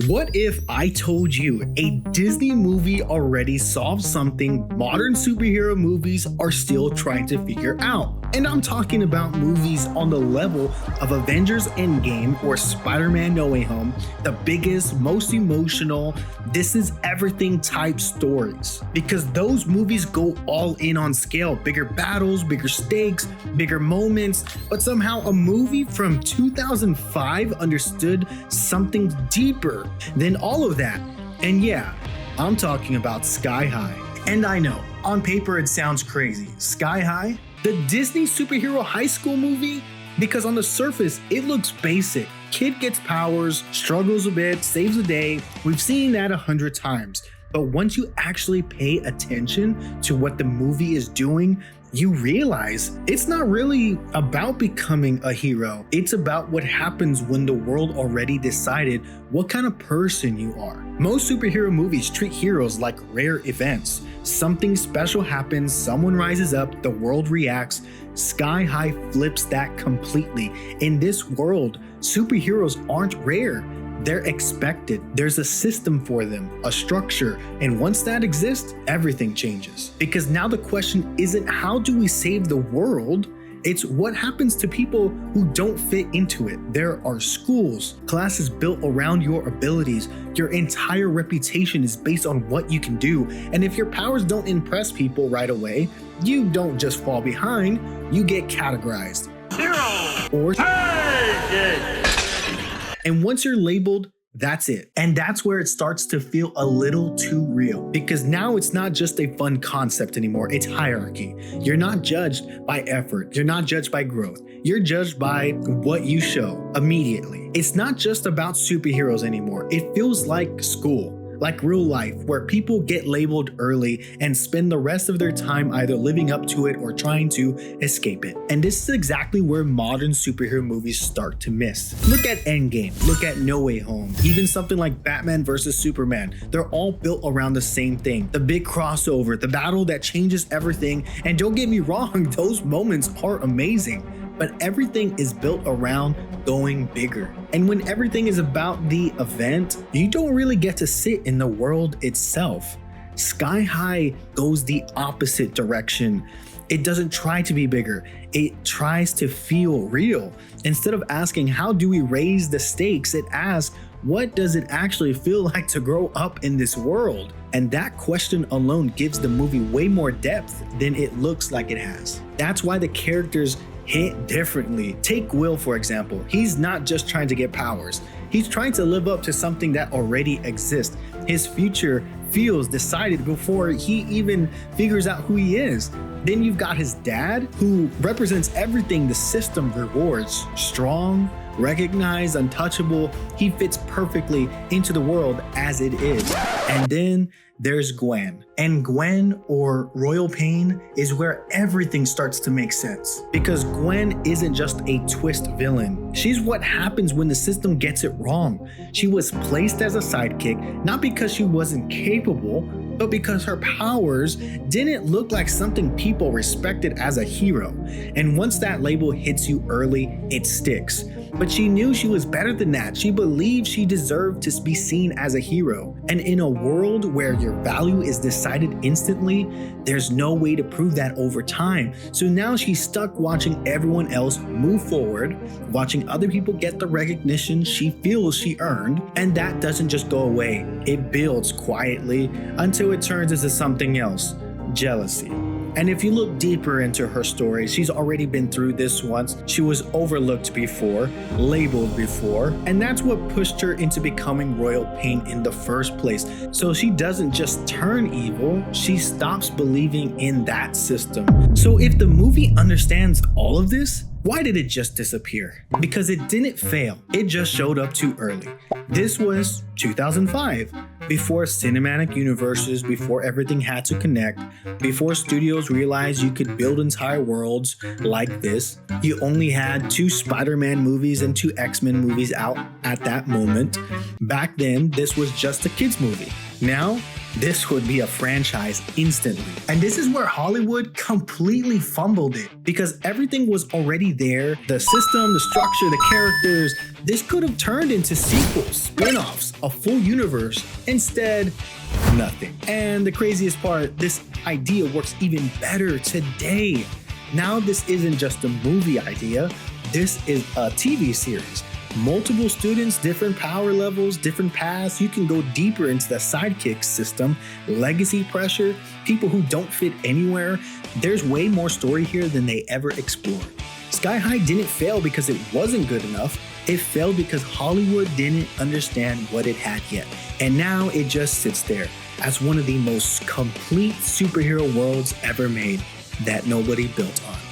What if I told you a Disney movie already solved something modern superhero movies are still trying to figure out? And I'm talking about movies on the level of Avengers Endgame or Spider-Man No Way Home, the biggest, most emotional, this is everything type stories. Because those movies go all in on scale, bigger battles, bigger stakes, bigger moments, but somehow a movie from 2005 understood something deeper than all of that. And yeah, I'm talking about Sky High. And I know, on paper it sounds crazy. Sky High? The Disney superhero high school movie? Because on the surface, it looks basic. Kid gets powers, struggles a bit, saves the day. We've seen that 100 times. But once you actually pay attention to what the movie is doing, you realize it's not really about becoming a hero. It's about what happens when the world already decided what kind of person you are. Most superhero movies treat heroes like rare events. Something special happens, someone rises up, the world reacts. Sky High flips that completely. In this world, superheroes aren't rare. They're expected. There's a system for them, a structure, and once that exists, everything changes. Because now the question isn't how do we save the world? It's what happens to people who don't fit into it. There are schools, classes built around your abilities. Your entire reputation is based on what you can do. And if your powers don't impress people right away, you don't just fall behind, you get categorized. Hero! Or and once you're labeled, that's it. And that's where it starts to feel a little too real, because now it's not just a fun concept anymore, it's hierarchy. You're not judged by effort, you're not judged by growth, you're judged by what you show immediately. It's not just about superheroes anymore, it feels like school. Like real life, where people get labeled early and spend the rest of their time either living up to it or trying to escape it. And this is exactly where modern superhero movies start to miss. Look at Endgame, look at No Way Home, even something like Batman vs Superman. They're all built around the same thing. The big crossover, the battle that changes everything. And don't get me wrong, those moments are amazing. But everything is built around going bigger. And when everything is about the event, you don't really get to sit in the world itself. Sky High goes the opposite direction. It doesn't try to be bigger, it tries to feel real. Instead of asking, how do we raise the stakes? It asks, what does it actually feel like to grow up in this world? And that question alone gives the movie way more depth than it looks like it has. That's why the characters hit differently. Take Will, for example. He's not just trying to get powers. He's trying to live up to something that already exists. His future feels decided before he even figures out who he is. Then you've got his dad, who represents everything the system rewards. Strong, recognized, untouchable. He fits perfectly into the world as it is. And then there's Gwen. And Gwen, or Royal Pain, is where everything starts to make sense. Because Gwen isn't just a twist villain. She's what happens when the system gets it wrong. She was placed as a sidekick, not because she wasn't capable, but because her powers didn't look like something people respected as a hero. And once that label hits you early, it sticks. But she knew she was better than that. She believed she deserved to be seen as a hero. And in a world where your value is decided instantly, there's no way to prove that over time. So now she's stuck watching everyone else move forward, watching other people get the recognition she feels she earned, and that doesn't just go away. It builds quietly until it turns into something else: jealousy. And if you look deeper into her story, she's already been through this once. She was overlooked before, labeled before, and that's what pushed her into becoming Royal Pain in the first place. So she doesn't just turn evil, she stops believing in that system. So if the movie understands all of this, why did it just disappear? Because it didn't fail, it just showed up too early. This was 2005, before cinematic universes, before everything had to connect, before studios realized you could build entire worlds like this. You only had 2 Spider-Man movies and 2 X-Men movies out at that moment. Back then, this was just a kids movie. Now, this would be a franchise instantly. And this is where Hollywood completely fumbled it, because everything was already there. The system, the structure, the characters. This could have turned into sequels, spin-offs, a full universe. Instead, nothing. And the craziest part, this idea works even better today. Now this isn't just a movie idea, this is a TV series. Multiple students, different power levels, different paths. You can go deeper into the sidekick system, legacy pressure, people who don't fit anywhere. There's way more story here than they ever explored. Sky High didn't fail because it wasn't good enough. It failed because Hollywood didn't understand what it had yet. And now it just sits there as one of the most complete superhero worlds ever made that nobody built on.